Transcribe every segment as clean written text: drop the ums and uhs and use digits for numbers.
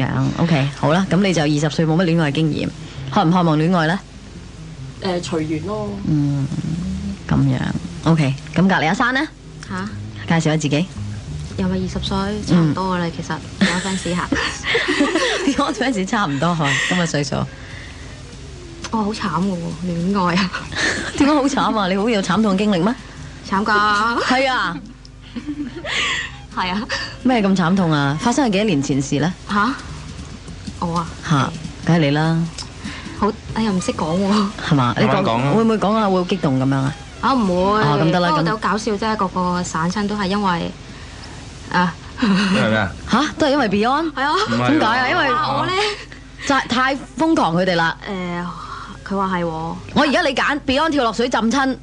OK， 好啦，咁你就20歲冇乜戀愛經驗，渴唔渴望戀愛呢？隨緣咯。咁樣 OK， 咁隔離阿珊呢？介紹下自己。又咪20歲，差唔多噶啦。其實有 fans 下，我 fans 差唔多咁嘅歲數。我好慘嘅喎，戀愛啊！點解好慘啊？你好有慘痛經歷咩？慘㗎。係啊。係啊。咩咁慘痛啊？發生係幾多年前事呢？我啊。梗係你啦。好，哎呀唔識講喎。係嘛？你講會唔會講啊？會好激動咁樣啊？唔會。咁得啦。不過都搞笑啫，個個散親都係因為因為咩啊？都係因為 Beyond。係啊。點解啊？因為我咧就係太瘋狂佢哋啦。佢話係喎。我而家你揀 Beyond 跳落水浸親，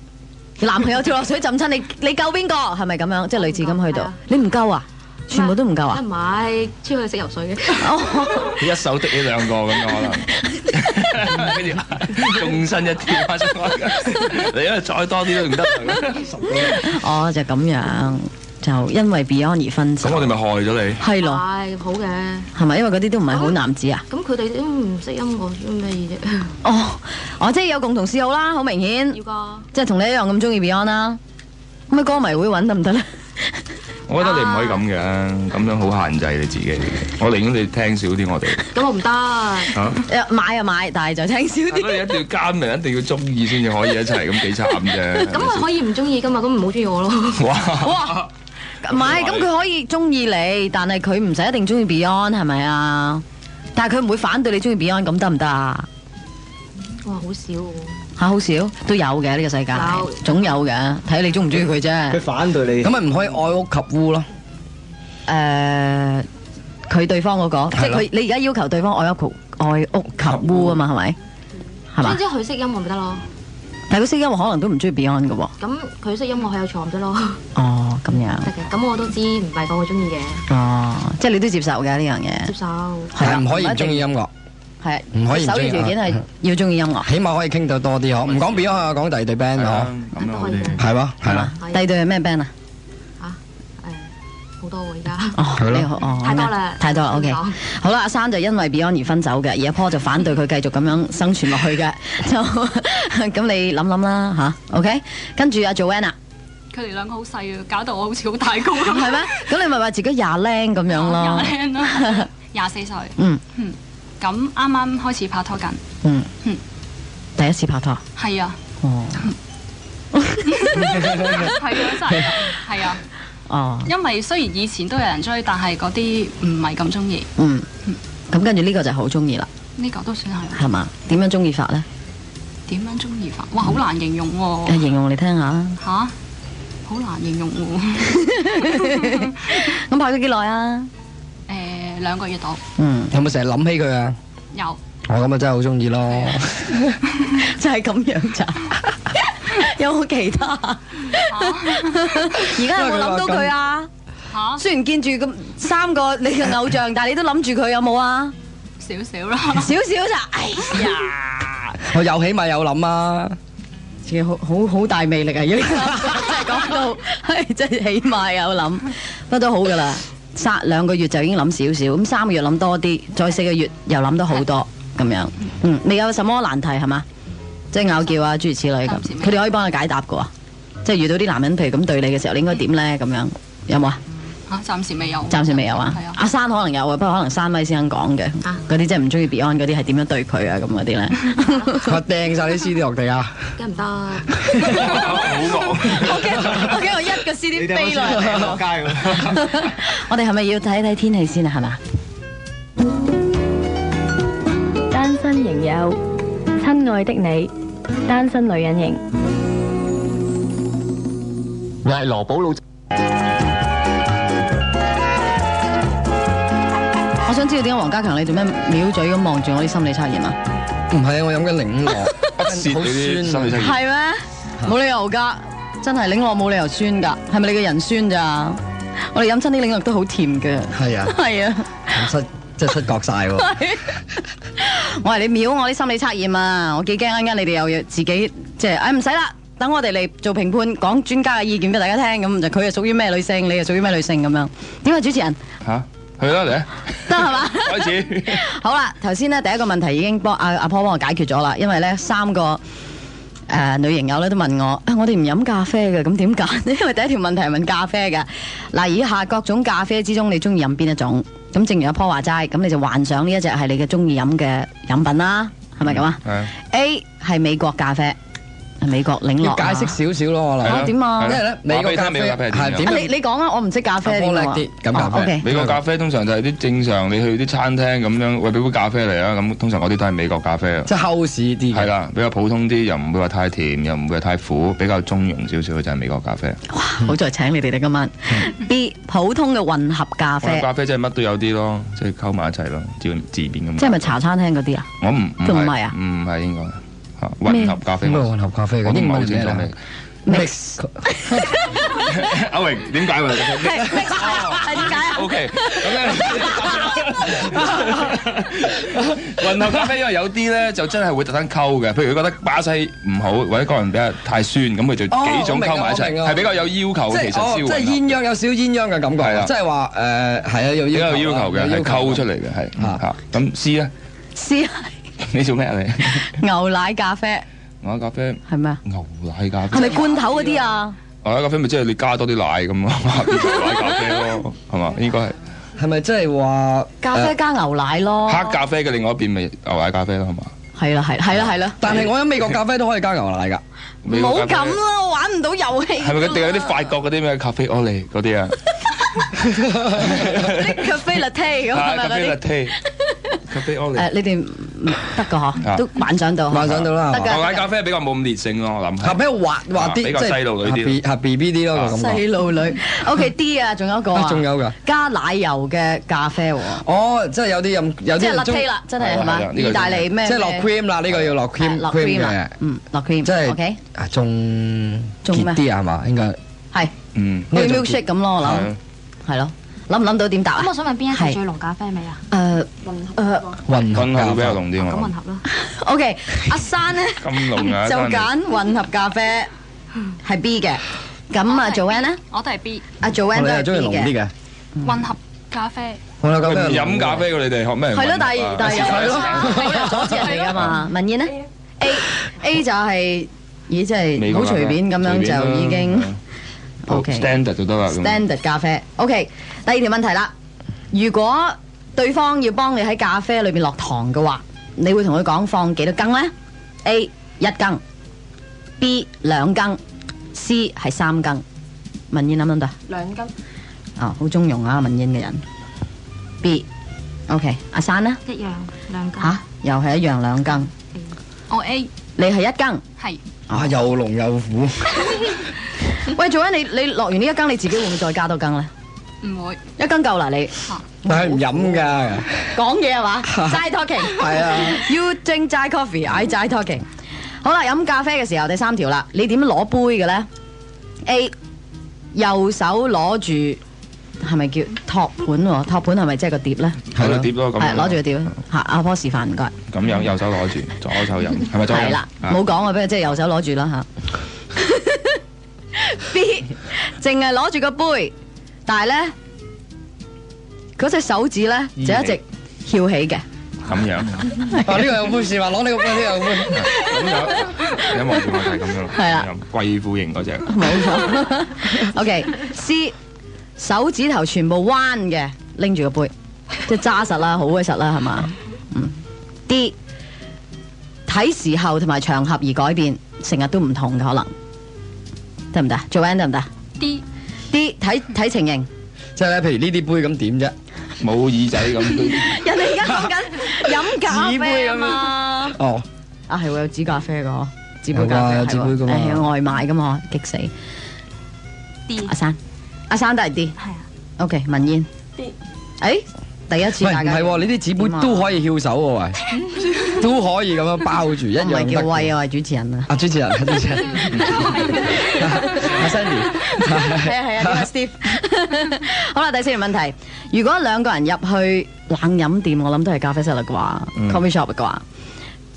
男朋友跳落水浸親，你救邊個？係咪咁樣？即係類似咁去到。你唔救啊？全部都唔夠啊？唔係，超佢識游水嘅。一手的呢兩個咁樣可能，跟住縱身一跳翻出嚟，你因為再多啲都唔得。就咁樣，就因為 Beyond 而分手。咁我哋咪害咗你？係咯。係好嘅。係咪因為嗰啲都唔係好男子啊？咁佢哋都唔識音樂，做咩嘢啫？即係有共同嗜好啦，好明顯。要㗎。即係同你一樣咁中意 Beyond 啦。咁喺歌迷會揾得唔得咧？我覺得你唔可以咁嘅，咁樣好限制你自己。我寧願你聽少啲我哋。咁我唔得。買就買，但係就聽少啲。你一定要監明，一定要中意先至可以一齊，咁幾慘啫。咁佢可以唔中意㗎嘛？咁唔好中意我咯。哇！唔係，咁佢可以中意你，但係佢唔使一定中意 Beyond 係咪啊？但係佢唔會反對你中意 Beyond，咁得唔得啊？哇，好少喎。好少都有嘅呢個世界，總有嘅，睇你中唔中意佢啫。佢反對你，咁咪唔可以愛屋及烏咯？佢對方嗰個，即係佢你而家要求對方愛屋及烏啊嘛，係咪？係嘛？即係佢識音樂咪得咯？但係佢識音樂可能都唔中意 Beyond 嘅喎。咁佢識音樂，佢有錯唔得咯？哦，咁樣。得嘅，咁我都知唔係個個中意嘅。哦，即係你都接受嘅呢樣嘢。接受。係啊，唔可以唔中意音樂。係，唔可以唔中意。首要條件係要中意音樂。起碼可以傾到多啲嗬，唔講 Beyond 啊，講第二隊 band 嗬。咁都可以嘅。係喎，係啦。第二隊係咩 band 啊？好多喎而家。係咯。太多啦。太多啦 ，OK。好啦，阿珊就因為 Beyond 而分手嘅，而阿 Paul 就反對佢繼續咁樣生存落去嘅，就咁你諗諗啦嚇 ，OK。跟住阿 Joanna，佢哋兩個好細啊，搞到我好似好大個咁。係咩？咁你咪話自己廿零咁樣咯。廿零啦，24歲。咁啱啱開始拍拖緊。第一次拍拖。係啊。係啊，真係係啊。因為雖然以前都有人追，但係嗰啲唔係咁中意。咁跟住呢個就好中意啦。呢個都算係。係嘛？點樣中意法咧？點樣中意法？哇，好難形容喎。形容你聽下。吓？好難形容喎。咁拍咗幾耐啊？2個月到。有冇成日諗起佢啊？有。我咁啊真係好中意咯。就係咁樣咋？有冇其他？而家有冇諗到佢啊？雖然見住咁3個你嘅偶像，但係你都諗住佢有冇啊？少少啦。少少咋？哎呀！我有起碼有諗啊！自己好大魅力啊！真係講到係真係起碼有諗，不過都好噶啦。2個月就已經諗少少，咁3個月諗多啲，再4個月又諗到好多咁樣。你有什麼難題係嘛？即係拗撬啊，諸如此類咁，佢哋可以幫你解答嘅喎。即係遇到啲男人譬如咁對你嘅時候，你應該點咧？咁樣有冇啊？暫時未有。暫時未有啊！阿珊可能有啊，不過可能3米先肯講嘅。嗰啲即係唔中意 Beyond 嗰啲係點樣對佢啊？咁嗰啲咧。我掟晒啲 CD 落地啊！梗唔得。我驚我一個 CD 飛落街。我哋係咪要睇睇天氣先啊？係嘛？單身仍有。親愛的你，單身女人型。我係羅寶老。我想知道點解黃家強你做咩藐嘴咁望住我啲心理測驗啊？唔係啊，我飲緊檸樂，好酸。係咩？冇理由㗎，真係檸樂冇理由酸㗎，係咪你個人酸咋？我哋飲親啲檸樂都好甜嘅。係啊。係啊。真係出角晒喎！我話你秒我啲心理測驗啊！我幾驚一陣你哋又要自己即係，唔使啦，等我哋嚟做評判，講專家嘅意見俾大家聽，咁就佢係屬於咩女性，你係屬於咩女性咁樣？點解主持人？去啦嚟，得係嘛？開始。好啦，頭先咧第一個問題已經幫阿婆幫我解決咗啦，因為咧3個女營友咧都問我，我哋唔飲咖啡嘅，咁點揀呢？因為第一條問題係問咖啡嘅。嗱，以下各種咖啡之中，你中意飲邊一種？咁正如阿婆話齋，咁你就幻想呢一隻係你嘅中意飲嘅飲品啦，係咪咁啊？A 係美國咖啡。美國領落要解釋少少咯，可能點啊？因為咧美國咖啡係點？你講啊，我唔識咖啡點啊？咁咖啡。美國咖啡通常就係啲正常，你去啲餐廳咁樣，喂俾杯咖啡嚟啊！咁通常嗰啲都係美國咖啡啊。即係厚士啲。係啦，比較普通啲，又唔會話太甜，又唔會話太苦，比較中庸少少嘅就係美國咖啡。哇！好在請你哋今晚。B 普通嘅混合咖啡。咖啡即係乜都有啲咯，即係溝埋一齊咯，自便咁。即係咪茶餐廳嗰啲啊？我唔係啊，唔係應該。混合咖啡，咩混合咖啡嘅？英文係咩 ？Mix。阿榮點解喎？Mix 係點解啊 ？OK，咁混合咖啡因為有啲咧就真係會特登溝嘅，譬如佢覺得巴西唔好，或者個人比較太酸，咁佢就幾種溝埋一齊，係比較有要求嘅。其實即係鴛鴦有少鴛鴦嘅感覺，係啊，即係話係啊，有比較有要求嘅，係溝出嚟嘅，係嚇。咁 C 咧 ？C 係。你做咩啊你？牛奶咖啡。牛奶咖啡係咩啊？牛奶咖啡。係咪罐頭嗰啲啊？牛奶咖啡咪即係你加多啲奶咁咯，牛奶咖啡咯，係嘛？應該係。係咪即係話咖啡加牛奶咯？黑咖啡嘅另外一邊咪牛奶咖啡咯，係嘛？係啦。但係我飲美國咖啡都可以加牛奶㗎。唔好咁啦，我玩唔到遊戲。係咪佢哋有啲法國嗰啲咩咖啡奧利嗰啲啊？啲咖啡 latte 咁係咪嗰啲？咖啡奧利你哋得個嗬，都幻想到啦。牛奶咖啡比較冇咁烈性咯，我諗係。比較滑啲，比較細路女啲。係 BB 啲咯個感覺。細路女。OK D 啊，仲有一個啊。仲有㗎。加奶油嘅咖啡喎。哦，即係有啲飲，即係 latte 啦，真係係嘛？意大利咩？即係落 cream 啦，呢個要落 cream。落 cream 啦。落 cream。即係 OK。仲結啲啊？係嘛？應該係。milkshake 咁咯，我諗。係咯。諗唔諗到點答啊？咁我想問邊一隻最濃咖啡味啊？混合比較濃啲咁混合啦。OK， 阿珊咧就揀混合咖啡，係 B 嘅。咁啊，Joanne 咧？我都係 B。阿 Joanne 都係 B 嘅。混合咖啡。飲咖啡嘅你哋學咩？係咯，但係係咯，阻止人哋㗎嘛。文燕咧 A 就係，咦，即係好隨便咁樣就已經。OK standard 就得啦。standard 咖啡。OK， 第二條問題啦。如果對方要幫你喺咖啡裏邊落糖嘅話，你會同佢講放幾多羹呢？ A 1羹 ，B 2羹 ，C 係3羹。文燕諗唔諗到？2羹。哦，好中庸啊，文燕嘅人。B。OK， 阿珊呢？一樣2羹。嚇，又係一樣2羹。我 A。你係1羹。係。啊，又濃又苦。喂，做緊你落完呢1羹，你自己會唔會再加多羹咧？唔會，1羹夠啦你。但係唔飲㗎。講嘢係嘛？齋 talking。係啊。You drink 齋 coffee，I 齋 talking。好啦，飲咖啡嘅時候，第3條啦，你點攞杯嘅咧 ？A 右手攞住係咪叫托盤喎？托盤係咪即係個碟咧？係個碟咯，咁。係攞住個碟嚇，阿婆示範唔該。咁樣右手攞住，左手飲，係咪左手？係啦，冇講啊，不如即係右手攞住啦嚇。B 淨係攞住個杯，但係咧嗰隻手指咧就一直翹起嘅。咁樣。呢個有杯示範，攞呢個杯，呢個有杯。咁樣，你望住我就係咁樣咯。係啦，貴婦型嗰隻。冇錯。OK，C 手指頭全部彎嘅，拎住個杯，即係揸實啦，好鬼實啦，係嘛？D 睇時候同埋場合而改變，成日都唔同嘅可能。得唔得？Joanne得唔得 ？D 睇情形，即係咧，譬如呢啲杯咁點啫？冇耳仔咁。人哋而家講緊飲咖啡啊嘛。哦，啊係喎，有紙咖啡嘅嗬，紙杯咖啡係喎，係外賣嘅嘛，激死。D 阿珊都係 D。係啊。OK， 文燕 D。誒，第一次大家。唔係喎，你啲紙杯都可以翹手喎，喂，都可以咁樣包住一樣。唔係叫威啊，係主持人啊。啊，主持人，阿 Sandy。係啊 ，Steve。好啦，第4條問題，如果2個人入去冷飲店，我諗都係咖啡室啦啩，coffee shop 啩，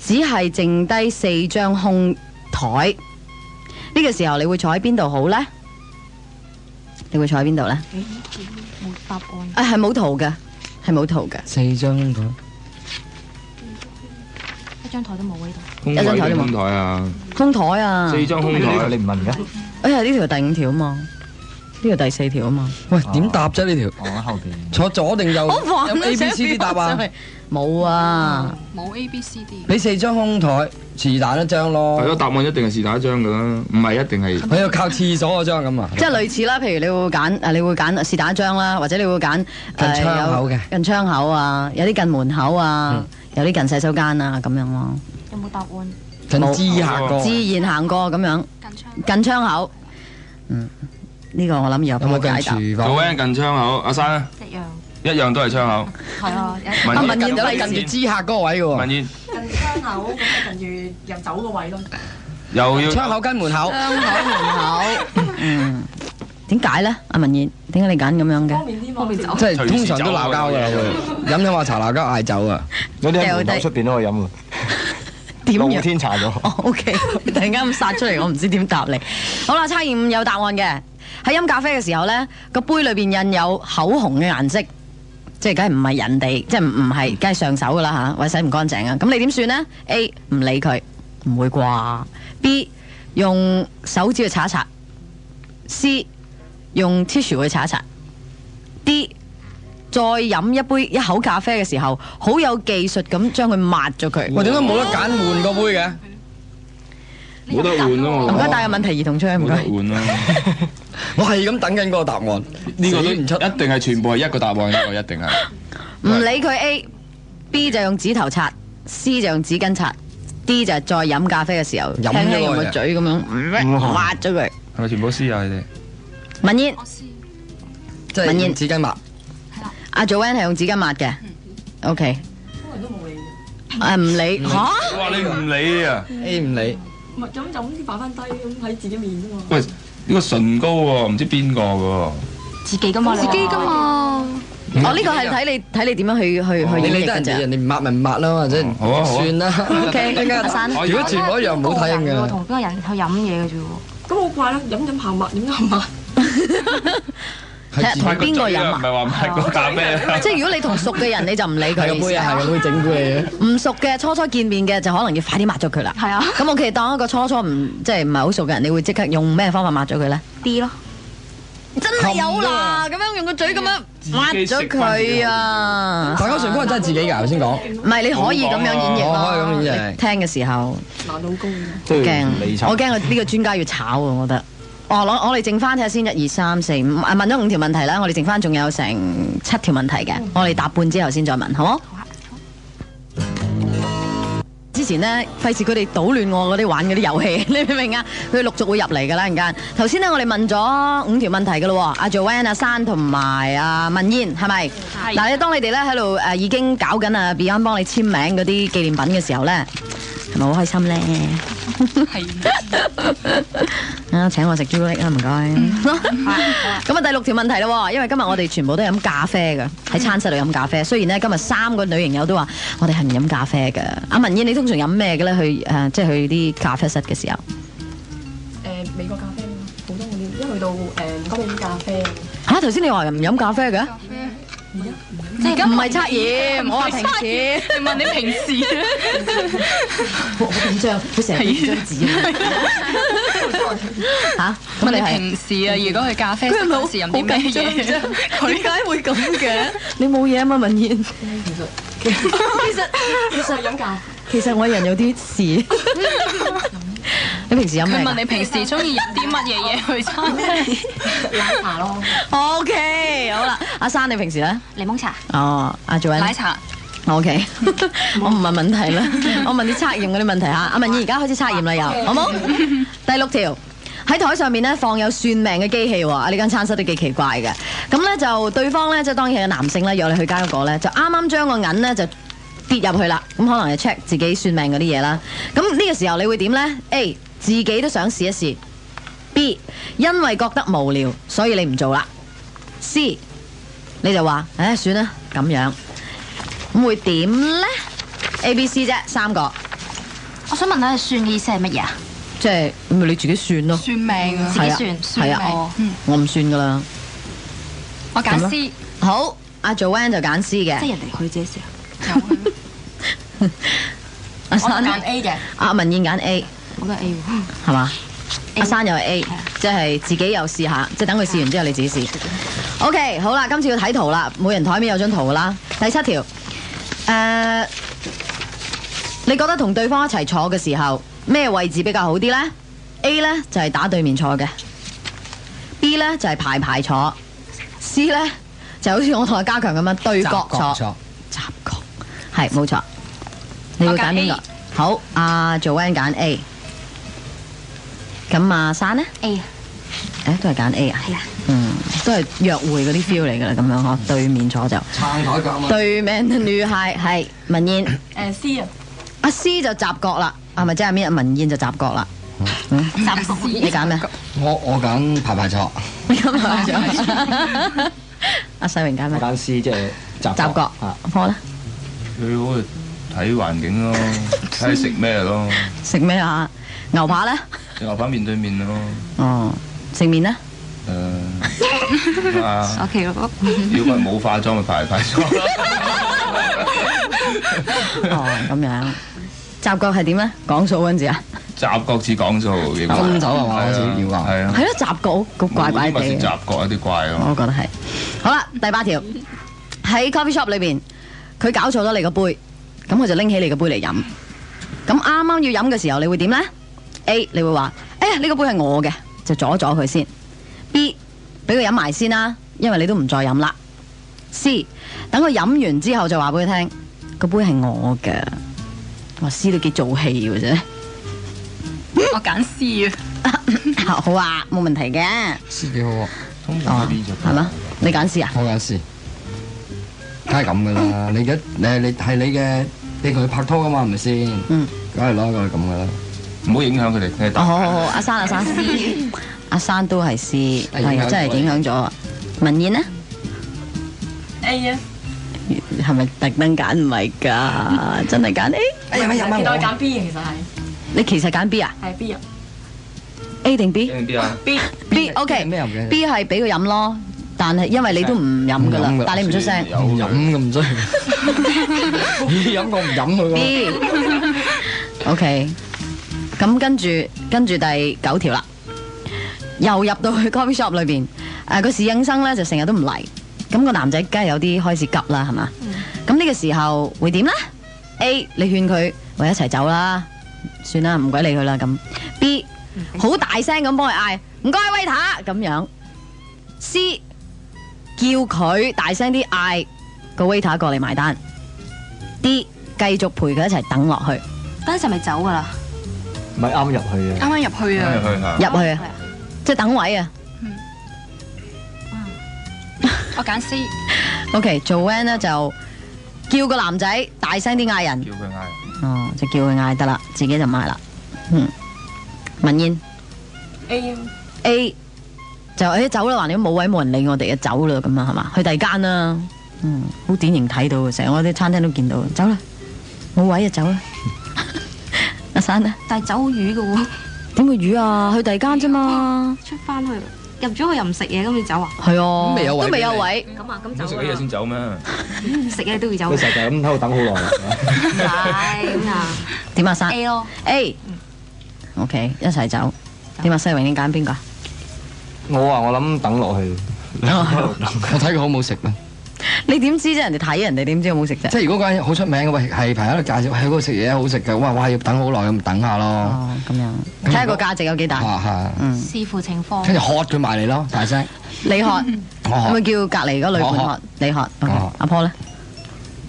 只係剩低4張空台，呢個時候你會坐喺邊度好咧？你會坐喺邊度咧？冇答案。係冇圖嘅，係冇圖嘅。 4張空台，一張台都冇喺度。空一張台都冇空台啊，空台啊， 4張空台，你唔問嘅？哎呀，呢條係第5條啊嘛，呢條第4條啊嘛。喂，點答啫呢條？我後邊坐左定右？好煩啊有 A、B、C、D 答啊？冇啊，冇 A B C D。俾4張空台，是但一張咯。係咯，答案一定係是但一張㗎啦，唔係一定係。佢要靠廁所嗰張咁啊？即係類似啦。譬如你會揀是但一張啦，或者你會揀近窗口嘅，近窗口啊，有啲近門口啊，有啲近洗手間啊咁樣咯。有冇答案？近知客過，自然行過咁樣，近窗口。呢個我諗以後有冇近解答。廚房？做 N 近窗口，阿生一樣。一樣都係窗口。係啊，阿文燕有啲近住知客嗰個位嘅喎。文燕近窗口咁係近住入走個位咯。又要窗口跟門口。窗口門口。點解咧？阿文燕，點解你揀咁樣嘅？方便啲，方便走。即係通常都鬧交㗎啦，會飲話茶鬧交嗌酒啊！嗰啲喺門口出邊都可以飲喎，點樣？露天茶咗。哦，OK，突然間咁殺出嚟，我唔知點答你。好啦，測驗有答案嘅。喺飲咖啡嘅時候咧，個杯裏邊印有口紅嘅顏色，即係梗係唔係人哋，即係唔係梗係上手噶啦嚇，或者洗唔乾淨啊。咁你點算呢？ A 唔理佢，唔會啩。B 用手指去擦一擦。C 用 tissue 去擦一擦。D 再飲一口咖啡嘅時候，好有技術咁將佢抹咗佢。喂，點解冇得揀換個杯嘅？冇得換咯，唔該帶個問題兒童出去，唔該。冇得換咯。我係咁等緊嗰個答案，呢個都唔出，一定係全部係一個答案，呢個一定係。唔理佢 A、B 就用指頭擦，C 就用紙巾擦，D 就係再飲咖啡嘅時候，輕輕用個嘴咁樣抹咗佢。係咪全部 C 啊？你哋？文燕，即係用紙巾抹。阿 Joanne 係用紙巾抹嘅。OK。可能都冇理。唔理嚇？哇！你唔理啊 ？A 唔理。唔係咁擺翻低咁喺自己面啫嘛。喂，呢個唇膏喎，唔知邊個嘅喎。自己噶嘛，自己噶嘛。哦，呢個係睇你點樣去演繹嘅啫。人哋唔抹咪唔抹啦，或者算啦。OK，阿珊，如果全部一樣唔好睇嘅。同邊個人去飲嘢嘅啫喎？咁好怪啦，飲下抹，飲下抹。係同邊個飲唔係話買個咖啡。即係如果你同熟嘅人，你就唔理佢。係個杯啊，係個杯整蠱你嘅。唔熟嘅初見面嘅就可能要快啲抹咗佢啦。係啊。咁我其實當一個初唔係好熟嘅人，你會即刻用咩方法抹咗佢咧 ？D 咯。真係有啦，咁樣用個嘴咁樣抹咗佢啊！大家唇膏係真係自己㗎，頭先講。唔係你可以咁樣演繹咯。可以咁演繹。聽嘅時候。難度高驚，我驚呢個專家要炒啊！我覺得。我哋剩翻睇下先，1、2、3、4、5，問咗5條問題啦，我哋剩翻仲有成7條問題嘅，我哋答半之後先再問，好冇？之前呢，費事佢哋搗亂我嗰啲玩嗰啲遊戲，你明唔明啊？佢陸續會入嚟㗎啦，陣間。頭先呢，我哋問咗5條問題㗎咯喎，阿 Joanne、阿珊同埋阿文燕係咪？係。嗱，當你哋咧喺度已經搞緊啊 Beyond 幫你簽名嗰啲紀念品嘅時候咧，係咪好開心咧？係。啊！請我食朱古力啊，唔該。咁啊，第6條問題咯，因為今日我哋全部都係飲咖啡嘅，喺餐室度飲咖啡。雖然呢，今日3個女營友都話我哋係唔飲咖啡嘅。阿文燕，你通常飲咩嘅咧？即係去啲咖啡室嘅時候。美國咖啡咯，普通嗰啲，一去到嗰邊咖啡。嚇！頭先你話唔飲咖啡嘅？而家唔係測驗，我話平時。你問你平時好緊張，佢成日貼張紙嚇？咁你平時啊，如果去咖啡室嗰時飲啲咩嘢？點解會咁嘅？你冇嘢啊嘛，文燕。其實飲咖啡。其實我人有啲事。你平時飲咩？佢問你平時中意飲啲乜嘢嘢去餐廳？奶茶咯。OK， 好啦，阿珊你平時咧？檸檬茶。哦，阿 Joanne。奶茶。OK， 我唔問問題啦，我問啲測驗嗰啲問題嚇。阿文燕而家開始測驗啦，又好冇？第6條喺台上面咧放有算命嘅機器喎，呢間餐室都幾奇怪嘅。咁咧就對方咧即係當然係男性啦，約你去街嗰個咧就啱啱將個銀咧就跌入去啦，咁可能係 check 自己算命嗰啲嘢啦。咁呢個時候你會點咧 ？A 自己都想試一試。B 因為覺得無聊，所以你唔做啦。C 你就話，唉，算啦，咁樣。咁會點咧 ？A、B、C 啫，3個。我想問下，算嘅意思係乜嘢啊？即係咪你自己算咯？算命啊，自己算。係啊，我唔算噶啦。我揀 C。好阿 Joanne 就揀 C 嘅。即係人哋佢自己食。阿珊揀 A 嘅。阿文燕揀 A，我都係 A 喎。係嘛？阿珊又係 A，即係自己又試下，即係等佢試完之後你自己試。OK， 好啦，今次要睇圖啦，每人台面有張圖噶啦。第7條，你覺得同對方一齊坐嘅時候，咩位置比較好啲呢？ A 呢就係打對面坐嘅 ，B 呢就係排坐 ，C 呢就好似我同阿家強咁樣對角坐，雜角係冇錯。你會揀邊個？好，阿 Joanne 揀 A， 咁阿珊呢 A 都係揀 A 啊？係啊。都係約會嗰啲 feel 嚟㗎啦，咁樣嗬，對面坐就撐台腳啊！對面嘅女孩係文燕。C 啊。阿 C 就雜角啦，係咪即係咩？文燕就雜角啦。雜角。你揀咩？我揀排坐。阿世榮揀咩？我揀 C 即係雜角。我咧？最好係睇環境咯，睇食咩咯。食咩啊？牛扒咧？食牛扒面對面咯。哦，食麵咧？OK 咯。如果冇化妝咪排坐。哦，咁樣。雜角係點咧？講數嗰陣時啊？雜角似講數，基本上。分手係嘛？好似要話。係啊。係咯，雜角好怪怪地。啲咪似雜角有啲怪咯。我覺得係。好啦，第8條喺 coffee shop 裏邊，佢搞錯咗你個杯，咁佢就拎起你個杯嚟飲。咁啱啱要飲嘅時候，你會點咧 ？A 你會話：哎呀，呢個杯係我嘅，就阻咗佢先。B 俾佢飲埋先啦，因為你都唔再飲啦。C 等佢飲完之後就話俾佢聽，個杯係我嘅。我 C 都幾做戲嘅啫。我揀 C 啊。好啊，冇問題嘅。 C 幾好喎。哦，係嘛？你揀 C 啊？我揀 C。梗係咁噶啦，你係你嘅，你同佢拍拖噶嘛，係咪先？梗係咯，梗係咁噶啦。唔好影響佢哋。好，阿珊 C， 阿珊都係 C， 係真係影響咗。文燕呢 A 啊。係咪特登揀唔係㗎？真係揀 A？其實我揀 B 嘅，其實係。你其實揀 B 啊？係 B 啊。A 定 B？ A 定 B 啊 ？B，OK。B 係俾佢飲咯，但係因為你都唔飲㗎啦，但係你唔出聲。唔飲咁追。飲我唔飲佢喎。B。OK。咁跟住第9條啦，又入到去 coffee shop 裏邊，個侍應生咧就成日都唔嚟，咁個男仔梗係有啲開始急啦，係嘛？咁呢個時候會點咧 ？A 你勸佢喂一齊走啦，算啦，唔鬼理佢啦咁。B 好大聲咁幫佢嗌唔該 waiter 咁樣。C 叫佢大聲啲嗌個 waiter 過嚟埋單。D 繼續陪佢一齊等落去。等陣咪走噶啦。唔係啱入去嘅。啱啱入去啊！入去啊！即係等位啊！我揀 C。OK，Joanne 咧就叫個男仔大聲啲嗌人。叫佢嗌。哦，就叫佢嗌得啦，自己就嗌啦。文燕 A 就走啦，橫掂冇位冇人理我哋啊，走啦咁啊，係嘛？去第二間啦。好典型睇到，成日我啲餐廳都見到，走啦，冇位啊，走啦。阿珊咧，但係走好遠嘅喎。點會魚啊？去第二間啫嘛。出翻去入咗去又唔食嘢，咁你走啊？係啊，都未有位。咁啊，咁走食咗嘢先走咩？食嘢都要走。佢成日咁喺度等好耐啦。係咁啊？點啊？珊 A 咯 A。OK， 一齊走。點啊？西榮，你揀邊個？我諗等落去。我睇佢好唔好食咧。你點知啫？人哋睇人哋點知好唔好食啫？即係如果嗰間好出名嘅，喂係朋友喺度介紹，喺嗰度食嘢好食嘅，哇要等好耐咁等下咯。哦，咁樣睇下個價值有幾大。視乎情況。跟住喝佢埋嚟咯，大聲。你喝，可唔可以叫隔離嗰女伴喝？你喝。阿婆咧？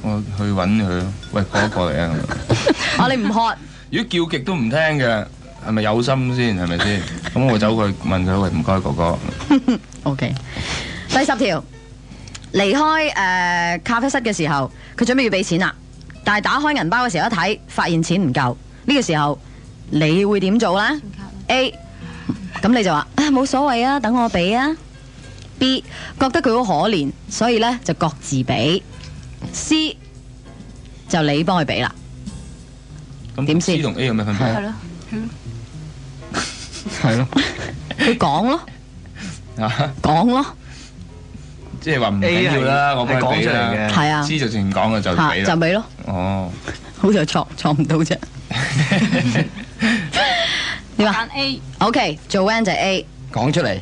我去揾佢咯。喂，過嚟啊！你唔喝。如果叫極都唔聽嘅，係咪有心先？係咪先？咁我走去問佢，喂，唔該哥哥。OK。第10條。離開咖啡室嘅時候，佢準備要俾錢啦，但係打開銀包嘅時候一睇，發現錢唔夠，呢個時候你會點做呢？ A 咁你就話冇所謂啊，等我俾啊。B 覺得佢好可憐，所以呢就各自俾。C 就你幫佢俾啦。咁點先 ？C 同 A 有咩分別？係咯，係咯。佢講咯，講咯。即係話唔緊要啦，我幫佢俾啦。係啊，知就正講嘅就俾啦。就俾咯。哦，好似錯唔到啫。點啊？OK， Joanne 就 A。講出嚟。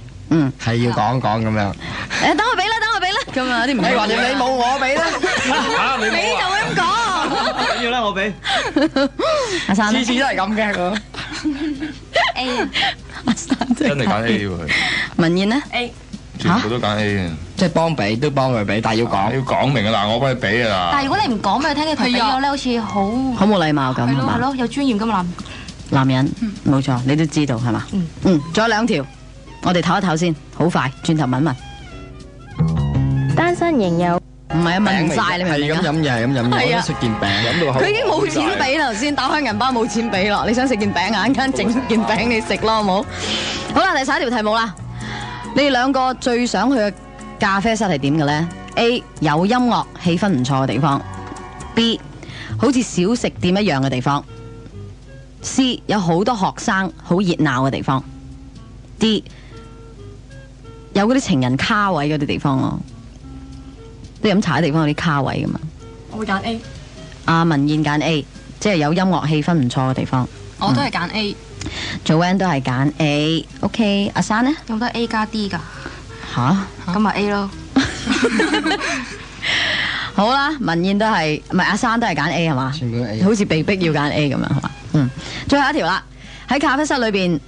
係要講咁樣。等我俾啦，咁啊啲唔係話你冇我俾啦。你就會咁講。緊要啦，我俾。阿生次次都係咁嘅。A 啊。阿生真係揀 A 喎佢。文燕咧 A。全部都揀 A 嘅。即係幫俾都幫佢俾，但係要講明啊！嗱，我幫佢俾啊啦。但係如果你唔講俾佢聽，佢俾咗咧，好似好冇禮貌咁係嘛？係咯，有尊嚴㗎嘛男人，冇錯，你都知道係嘛？仲有2條，我哋唞一唞先，好快，轉頭問。單身仍有唔係啊，問唔曬你明唔明啊？係咁飲嘢，係咁飲嘢，我都食件餅飲到口。佢已經冇錢俾啦，頭先打開銀包冇錢俾咯。你想食件餅，眼間整件餅你食咯，好冇？好啦，第11條題目啦。你哋兩個最想去嘅咖啡室係點嘅咧 ？A 有音樂氣氛唔錯嘅地方 ，B 好似小食店一樣嘅地方 ，C 有好多學生好熱鬧嘅地方 ，D 有嗰啲情人卡位嗰啲地方咯。都飲茶嘅地方有啲卡位噶嘛？我會揀 A。阿文燕揀 A， 即係有音樂氣氛唔錯嘅地方。我都係揀 A。Joanne 都係揀 A。OK， 阿珊呢？用得 A 加 D 㗎。吓？咁咪 A 咯。好啦，文燕都係，唔係阿珊都係揀 A 係嘛？全部都 A。好似被逼要揀 A 咁樣係嘛？最後一條啦，喺咖啡室裏邊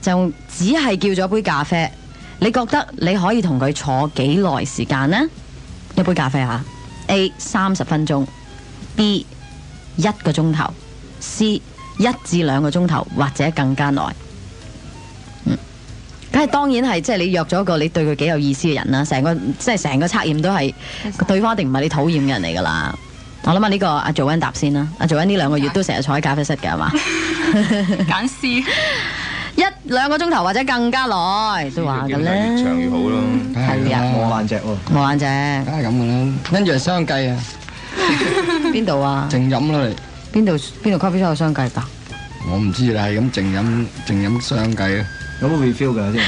就只係叫咗杯咖啡，你覺得你可以同佢坐幾耐時間呢？一杯咖啡吓 ，A 30分鐘 ，B 1個鐘頭 ，C 1至2個鐘頭或者更加耐。梗係當然係即係你約咗一個你對佢幾有意思嘅人啦，成個測驗都係對方一定唔係你討厭嘅人嚟㗎啦。我諗下呢個阿 Joanne 答先啦，阿 Joanne 呢2個月都成日坐喺咖啡室嘅係嘛？揀 C。1-2個鐘頭或者更加耐都話嘅咧，越長越好咯。係啊，冇眼隻喎，冇眼隻，梗係咁嘅啦。跟住係雙計啊，邊度啊？靜飲啦你。邊度咖啡室有雙計㗎？我唔知啦，係咁靜飲雙計啊。有冇 refill 㗎先？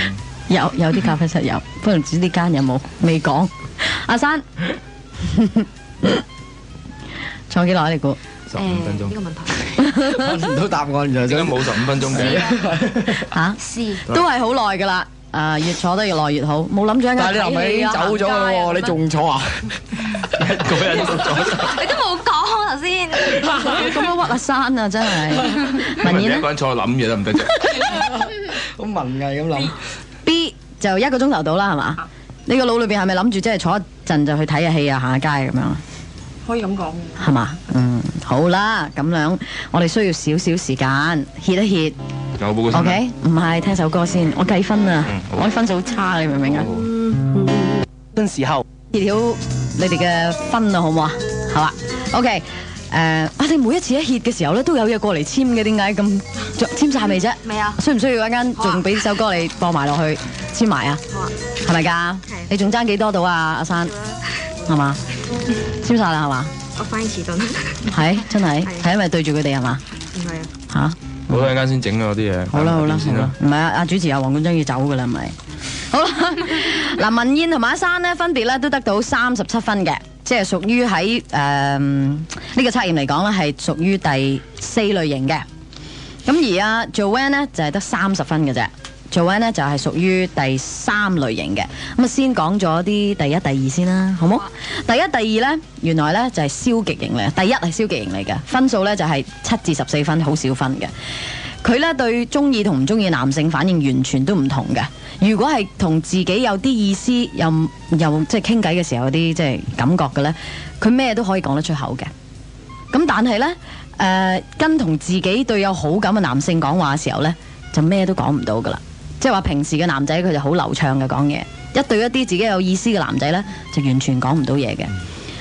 有啲咖啡室有，不過唔知呢間有冇，未講。阿珊坐幾耐你估？15分鐘。呢個問題。揾唔到答案就點解冇15分鐘嘅？嚇 C 都係好耐㗎啦。越坐得越耐越好，冇諗住一間。但係你係咪已經走咗啦喎？你仲坐啊？一個人都坐。你都冇講頭先。咁樣屈阿珊啊，真係。文燕一個人坐諗嘢得唔得啫？好文藝咁諗。B 就1個鐘頭到啦，係嘛？你個腦裏邊係咪諗住即係坐一陣就去睇下戲啊、行下街咁樣？可以咁講嘅。係嘛？好啦，咁樣我哋需要少少時間歇一歇。有冇個 OK， 唔係聽首歌先，我計分啊，我啲分數好差，你明唔明啊？嗰陣時候揭曉你哋嘅分啊，好唔好啊？係嘛 ？OK， 我哋每一次一歇嘅時候咧，都有嘢過嚟簽嘅，點解咁簽晒未啫？未啊？需唔需要一間仲俾首歌你播埋落去簽埋啊？好啊。係咪㗎？你仲爭幾多到啊？阿珊係嘛？簽晒啦係嘛？我反應遲鈍。係真係係因為對住佢哋係嘛？唔係啊。嚇？好啦，一間先整嗰啲嘢。好啦，唔係啊，主持阿黃冠章要走噶啦，係咪？好啦，嗱，文燕同埋阿珊呢，分別咧都得到37分嘅，即係屬於喺呢個測驗嚟講咧，係屬於第4類型嘅。咁而阿 Joanne 呢，就係得30分嘅啫。Joanne 呢，就係屬於第3類型嘅。咁啊，先講咗啲第1、第2先啦，好冇？第1、第2呢，原來呢就係消極型嚟，第1係消極型嚟嘅，分數呢就係7至14分，好少分嘅。佢呢對中意同唔中意男性反應完全都唔同嘅。如果係同自己有啲意思，又即係傾偈嘅時候有啲即係感覺嘅呢，佢咩都可以講得出口嘅。咁但係呢，跟同自己對有好感嘅男性講話嘅時候呢，就咩都講唔到噶啦。即係話平時嘅男仔佢就好流暢嘅講嘢，一對一啲自己有意思嘅男仔呢，就完全講唔到嘢嘅。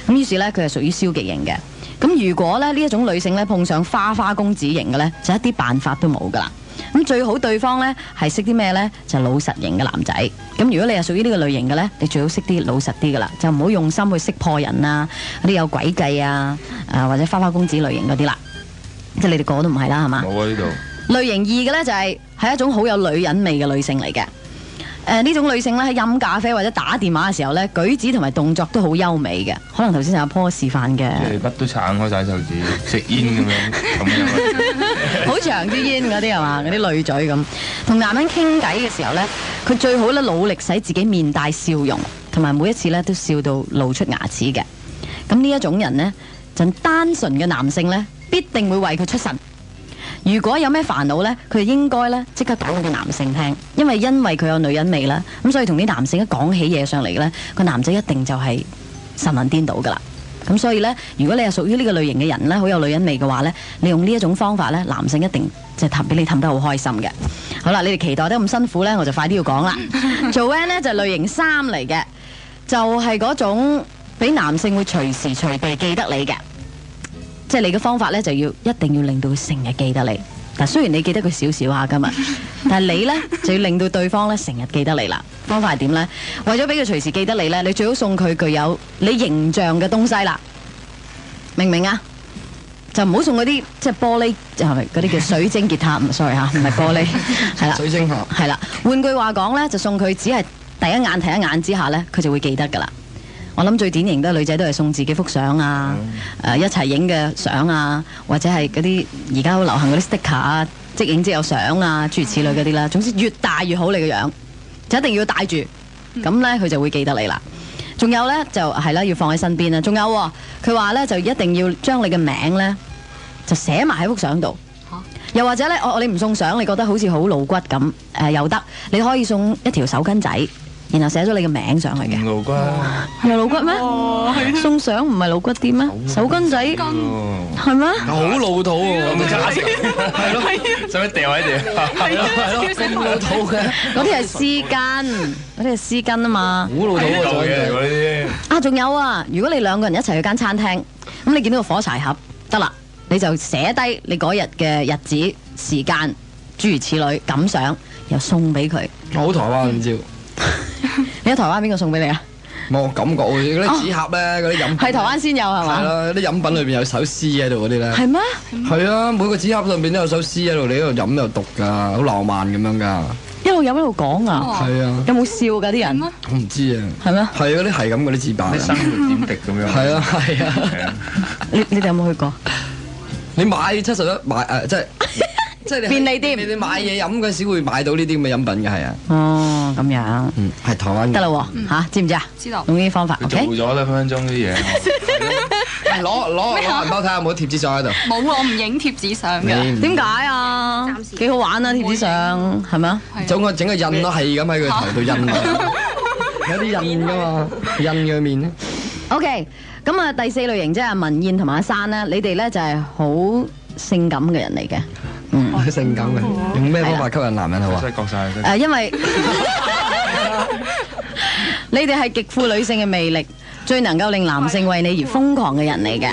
咁於是呢，佢係屬於消極型嘅。咁如果呢一種女性呢碰上花花公子型嘅呢，就一啲辦法都冇噶啦。咁最好對方呢係識啲咩呢？就係老實型嘅男仔。咁如果你係屬於呢個類型嘅呢，你最好識啲老實啲噶啦，就唔好用心去識破人啊，嗰啲有詭計啊，或者花花公子類型嗰啲啦。即係你哋個個都唔係啦，係嘛？冇啊呢度。類型2嘅呢，就係一種好有女人味嘅女性嚟嘅。呢種女性咧喺飲咖啡或者打電話嘅時候咧，舉止同埋動作都好優美嘅。可能頭先阿坡示範嘅，即係乜都撐開晒手指，食煙咁樣，好長支煙嗰啲係嘛？嗰啲女嘴咁。同男人傾偈嘅時候咧，佢最好咧努力使自己面帶笑容，同埋每一次咧都笑到露出牙齒嘅。咁呢一種人呢，就單純嘅男性咧，必定會為佢出神。如果有咩煩惱呢，佢就應該咧即刻講俾男性聽，因為佢有女人味啦，咁所以同啲男性一講起嘢上嚟呢，個男仔一定就係神魂顛倒噶啦。咁所以呢，如果你係屬於呢個類型嘅人呢，好有女人味嘅話呢，你用呢一種方法呢，男性一定即係俾你氹得好開心嘅。好啦，你哋期待得咁辛苦呢，我就快啲要講啦。Joanne 呢就係類型3嚟嘅，就係嗰種俾男性會隨時隨地記得你嘅。即係你嘅方法咧，就一定要令到佢成日記得你。嗱，雖然你記得佢少少下今日，但係你咧就要令到對方咧成日記得你啦。方法係點咧？為咗俾佢隨時記得你咧，你最好送佢具有你形象嘅東西啦。明唔明啊？就唔好送嗰啲即係玻璃，係咪嗰啲叫水晶吉他？唔 sorry 嚇，唔係玻璃，係啦，水晶盒係啦。換句話講咧，就送佢只係第一眼睇一眼之下咧，佢就會記得㗎啦。我諗最典型都係女仔都係送自己幅相啊，一齊影嘅相啊，或者係嗰啲而家好流行嗰啲 sticker 啊，即影即有相啊，諸如此類嗰啲啦。總之越大越好，你個樣就一定要帶住，咁呢，佢就會記得你啦。仲有呢，就係啦，要放喺身邊啦。仲有佢話呢，就一定要將你嘅名呢，就寫埋喺幅相度。又或者呢，你唔送相，你覺得好似好露骨咁，又得，你可以送一條手巾仔。然後寫咗你嘅名上去嘅，露骨，有露骨咩？送相唔係露骨啲咩？手巾仔係咩？好老土喎，咁假嘅，係咯，使唔使掉喺地？係咯，咁老土嘅，嗰啲係絲巾，嗰啲係絲巾啊嘛，好老土嘅嗰啲。啊，仲有啊，如果你兩個人一齊去間餐廳，咁你見到個火柴盒，得啦，你就寫低你嗰日嘅日子、時間，諸如此類，感想，又送俾佢。好台灣咁招。你喺台灣邊個送俾你啊？冇感覺喎，嗰啲紙盒咧，嗰啲飲品係台灣先有係嘛？係啦，啲飲品裏邊有首詩喺度嗰啲咧。係咩？係啊，每個紙盒上邊都有首詩喺度，你喺度飲又讀㗎，好浪漫咁樣㗎。一路飲一路講啊！係啊。有冇笑㗎啲人？我唔知啊。係咩？係嗰啲係咁嗰啲紙板。啲生活點滴咁樣。係啊係啊。你哋有冇去過？你買71買即係你便利店，你買嘢飲嗰時會買到呢啲咁嘅飲品嘅係啊。哦，咁樣。係台灣嘅。得啦喎，嚇知唔知啊？知道。用呢啲方法。做咗啦，分分鐘啲嘢。攞銀包睇下有冇貼紙相喺度。冇啊，我唔影貼紙相嘅。點解啊？幾好玩啊！貼紙相係咪啊？整個印咯，係咁喺佢頭度印有啲印㗎嘛，印佢面咧。OK，咁啊第4類型即係文燕同埋阿珊咧，你哋咧就係好性感嘅人嚟嘅。性感嘅，用咩方法吸引男人好啊？真係覺晒。因為你哋係極富女性嘅魅力，最能夠令男性為你而瘋狂嘅人嚟嘅。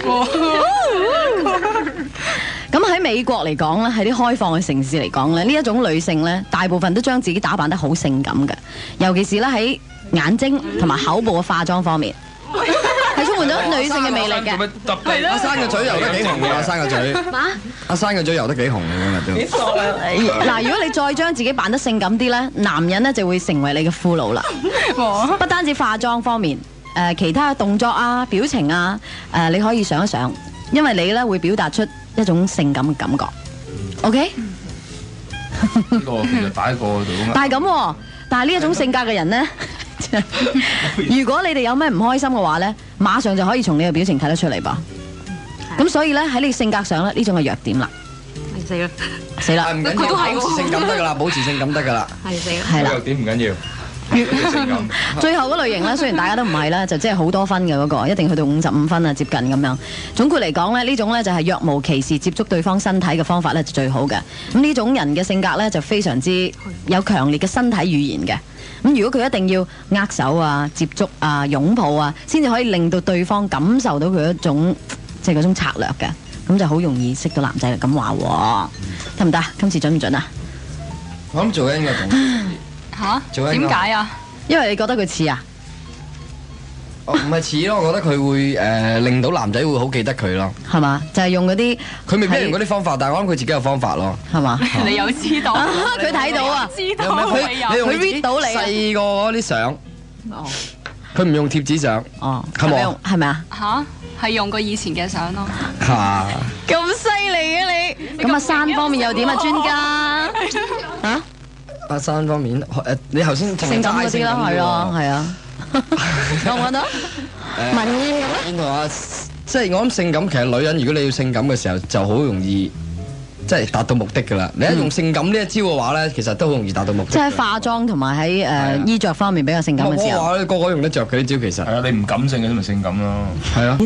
咁喺美國嚟講咧，喺啲開放嘅城市嚟講咧，呢一種女性咧，大部分都將自己打扮得好性感嘅，尤其是咧喺眼睛同埋口部嘅化妝方面。係充滿咗女性嘅魅力嘅。阿珊嘅嘴油得幾紅嘅，阿珊嘅嘴。阿珊嘅嘴油得幾紅嘅今日都。嗱，如果你再將自己扮得性感啲咧，男人咧就會成為你嘅俘虜啦。不單止化妝方面，其他嘅動作啊、表情啊，你可以想一想，因為你咧會表達出一種性感嘅感覺。OK？呢個其實擺過度啊。但係咁，但係呢一種性格嘅人咧。如果你哋有咩唔開心嘅話咧，馬上就可以從你嘅表情睇得出嚟噃。咁所以咧喺你性格上咧，呢種係弱點啦。死啦！死啦！唔緊要，保持性感得㗎啦，保持性感得㗎啦。係死啦！係啦。弱點唔緊要。最後嗰類型咧，雖然大家都唔係啦，就即係好多分嘅嗰個，一定去到55分啊，接近咁樣。總括嚟講咧，呢種咧就係若無其事接觸對方身體嘅方法咧，就最好嘅。咁呢種人嘅性格咧，就非常之有強烈嘅身體語言嘅。咁如果佢一定要握手啊、接觸啊、擁抱啊，先至可以令到對方感受到佢一種即係嗰種策略嘅，咁就好容易識到男仔咁話喎，得唔得？今次準唔準啊？我諗做緊個動作。嚇？點解啊？因為你覺得佢似啊？唔係似咯，我覺得佢會令到男仔會好記得佢咯。係嘛？就係用嗰啲佢未必用嗰啲方法，但係我諗佢自己有方法咯。係嘛？你有知道？佢睇到啊！知道你用 read 到你細個嗰啲相。哦。佢唔用貼紙相。哦。係咪？係咪啊？嚇，係用過以前嘅相咯。嚇！咁犀利嘅你！咁阿山方面又點啊？專家嚇？阿山方面你頭先性感嗰啲啦，係啊，係啊。覺唔覺得？文意邊度啊？即係我諗性感，其實女人如果你要性感嘅時候，就好容易即係達到目的㗎啦。你一用性感呢一招嘅話咧，其實都好容易達到目的。即係化妝同埋喺衣着方面比較性感嘅時候。我話個個用得着嘅呢招其實。係啊，你唔感性嘅都咪性感咯。係啊。